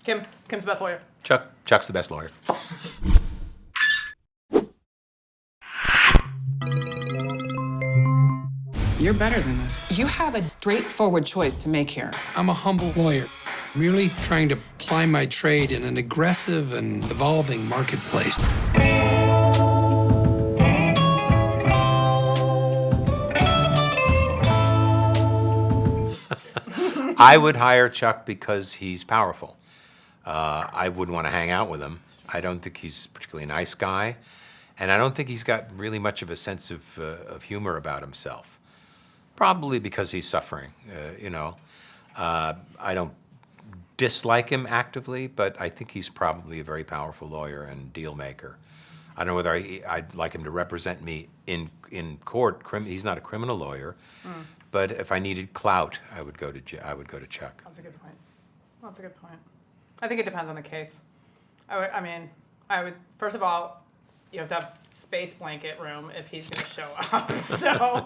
Kim's the best lawyer. Chuck's the best lawyer. You're better than this. You have a straightforward choice to make here. I'm a humble lawyer, merely trying to ply my trade in an aggressive and evolving marketplace. I would hire Chuck because he's powerful. I wouldn't want to hang out with him. I don't think he's a particularly nice guy, and I don't think he's got really much of a sense of humor about himself. Probably because he's suffering, I don't dislike him actively, but I think he's probably a very powerful lawyer and deal maker. I don't know whether I'd like him to represent me in court. He's not a criminal lawyer, but if I needed clout, I would go to Chuck. That's a good point. That's a good point. I think it depends on the case. I would first of all, you have to have space blanket room if he's going to show up. So,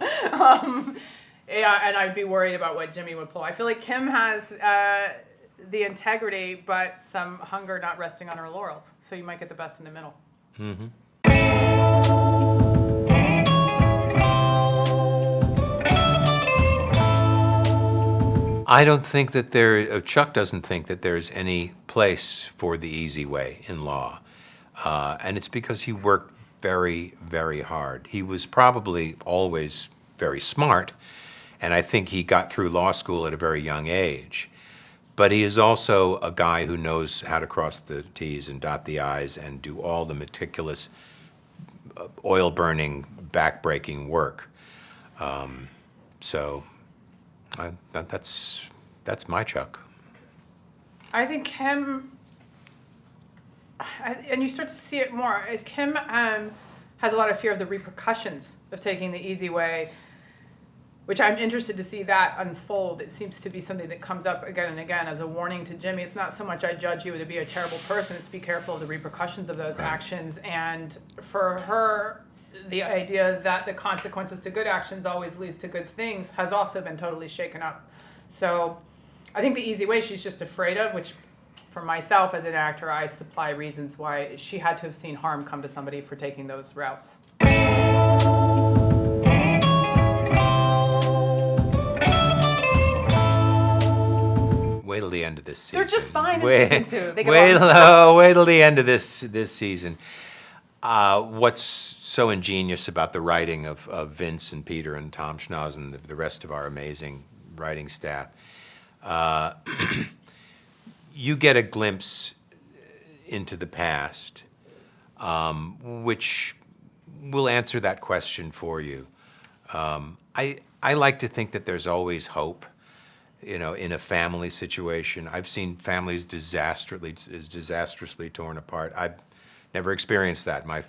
yeah, and I'd be worried about what Jimmy would pull. I feel like Kim has the integrity, but some hunger not resting on her laurels. So you might get the best in the middle. Mm-hmm. I don't think that Chuck doesn't think that there's any place for the easy way in law. And it's because he worked very, very hard. He was probably always very smart, and I think he got through law school at a very young age. But he is also a guy who knows how to cross the T's and dot the I's and do all the meticulous, oil-burning, back-breaking work. That's my Chuck. I think Kim, and you start to see it more, is Kim has a lot of fear of the repercussions of taking the easy way, which I'm interested to see that unfold. It seems to be something that comes up again and again as a warning to Jimmy. It's not so much I judge you to be a terrible person, it's be careful of the repercussions of those actions. And for her, the idea that the consequences to good actions always leads to good things has also been totally shaken up. So I think the easy way she's just afraid of, which for myself as an actor, I supply reasons why she had to have seen harm come to somebody for taking those routes. Wait till the end of this season. They're just fine in season 2. They wait till the end of this season. What's so ingenious about the writing of Vince and Peter and Tom Schnoz and the rest of our amazing writing staff, you get a glimpse into the past, which will answer that question for you. I like to think that there's always hope, in a family situation. I've seen families disastrously torn apart. I've never experienced that. My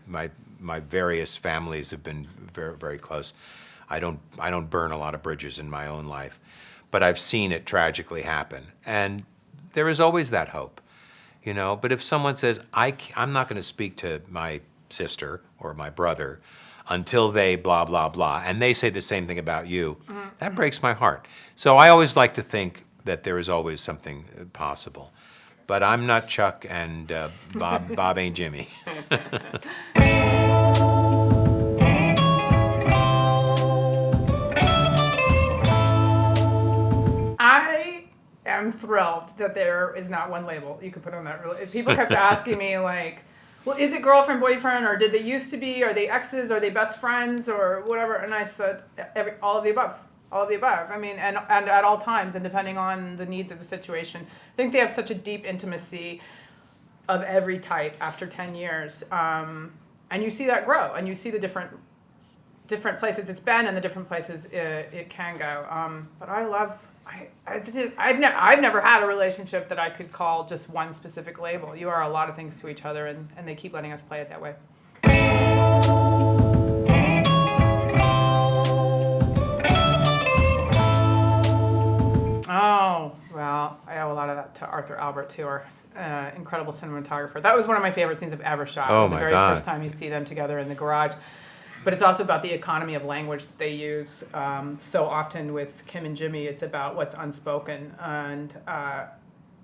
various families have been very, very close. I don't burn a lot of bridges in my own life, but I've seen it tragically happen. And there is always that hope, But if someone says, I'm not going to speak to my sister or my brother until they blah, blah, blah, and they say the same thing about you, that breaks my heart. So I always like to think that there is always something possible. But I'm not Chuck, and Bob ain't Jimmy. I am thrilled that there is not one label you could put on that. People kept asking me, like, well, is it girlfriend, boyfriend, or did they used to be? Are they exes? Are they best friends, or whatever? And I said, all of the above. All of the above. I mean, and at all times, and depending on the needs of the situation. I think they have such a deep intimacy of every type after 10 years. And you see that grow, and you see the different places it's been and the different places it can go. But I've never had a relationship that I could call just one specific label. You are a lot of things to each other, and they keep letting us play it that way. Oh, well, I owe a lot of that to Arthur Albert, too, our incredible cinematographer. That was one of my favorite scenes I've ever shot. Oh, it was my the very God. first time you see them together in the garage. But it's also about the economy of language that they use. So often with Kim and Jimmy, it's about what's unspoken. And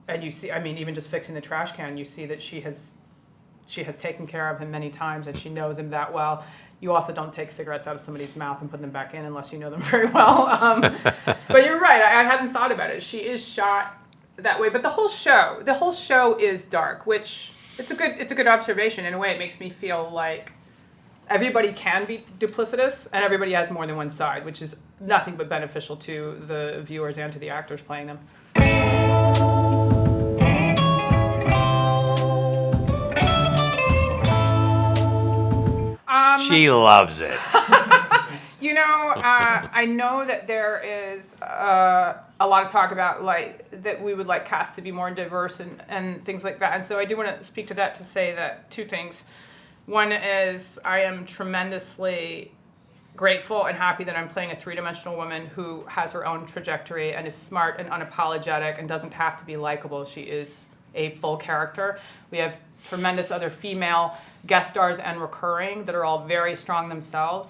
and you see, I mean, even just fixing the trash can, you see that she has taken care of him many times, and she knows him that well. You also don't take cigarettes out of somebody's mouth and put them back in unless you know them very well. But you're right. I hadn't thought about it. She is shot that way. But the whole show is dark, which it's a good observation. In a way, it makes me feel like everybody can be duplicitous and everybody has more than one side, which is nothing but beneficial to the viewers and to the actors playing them. She loves it. You know, I know that there is a lot of talk about like that we would like cast to be more diverse and things like that. And so I do want to speak to that to say that two things. One is I am tremendously grateful and happy that I'm playing a three-dimensional woman who has her own trajectory and is smart and unapologetic and doesn't have to be likable. She is a full character. We have tremendous other female guest stars and recurring that are all very strong themselves.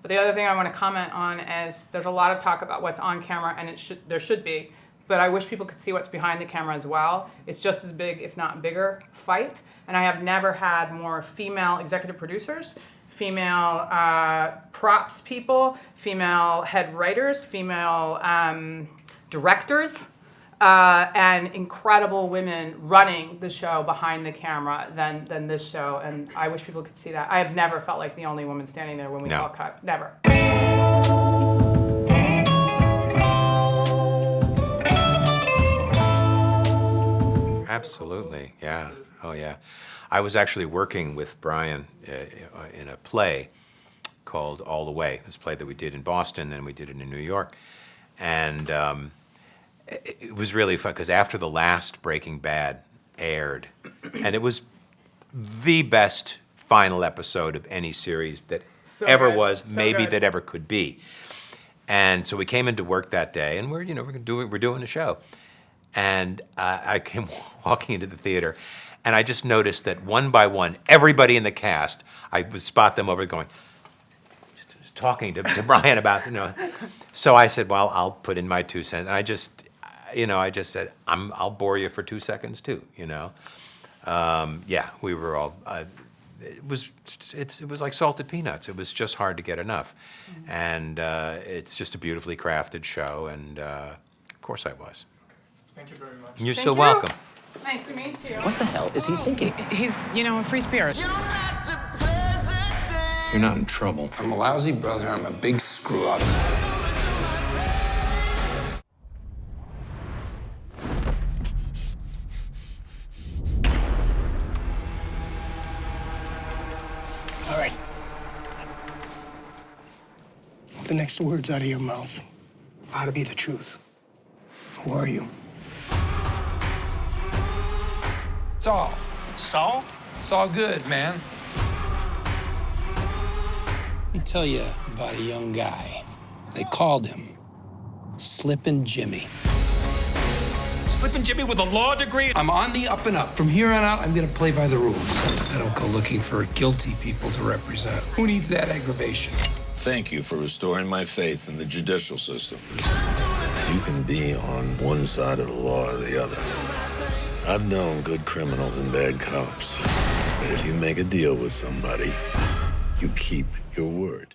But the other thing I want to comment on is there's a lot of talk about what's on camera, and there should be, but I wish people could see what's behind the camera as well. It's just as big, if not bigger, fight. And I have never had more female executive producers, female props people, female head writers, female directors, and incredible women running the show behind the camera than this show. And I wish people could see that. I have never felt like the only woman standing there when we all cut. Never. Absolutely, yeah. Oh, yeah. I was actually working with Brian in a play called All the Way, this play that we did in Boston, then we did it in New York. And it was really fun, because after the last Breaking Bad aired, and it was the best final episode of any series that ever was, maybe that ever could be. And so we came into work that day, and we're doing a show. And I came walking into the theater, and I just noticed that one by one, everybody in the cast, I would spot them over going, talking to Brian about, So I said, well, I'll put in my 2 cents. And I just said, I'll bore you for 2 seconds too, Yeah, we were all, it was like salted peanuts. It was just hard to get enough. Mm-hmm. And it's just a beautifully crafted show, and of course I was. Thank you very much. You're so welcome. Nice to meet you. What the hell is he thinking? He's, a free spirit. You're not in trouble. I'm a lousy brother. I'm a big screw-up. All right. The next words out of your mouth ought to be the truth. Who are you? Saul. Saul? It's all good, man. Let me tell you about a young guy. They called him Slippin' Jimmy. Slippin' Jimmy with a law degree? I'm on the up and up. From here on out, I'm gonna play by the rules. I don't go looking for guilty people to represent. Who needs that aggravation? Thank you for restoring my faith in the judicial system. You can be on one side of the law or the other. I've known good criminals and bad cops. But if you make a deal with somebody, you keep your word.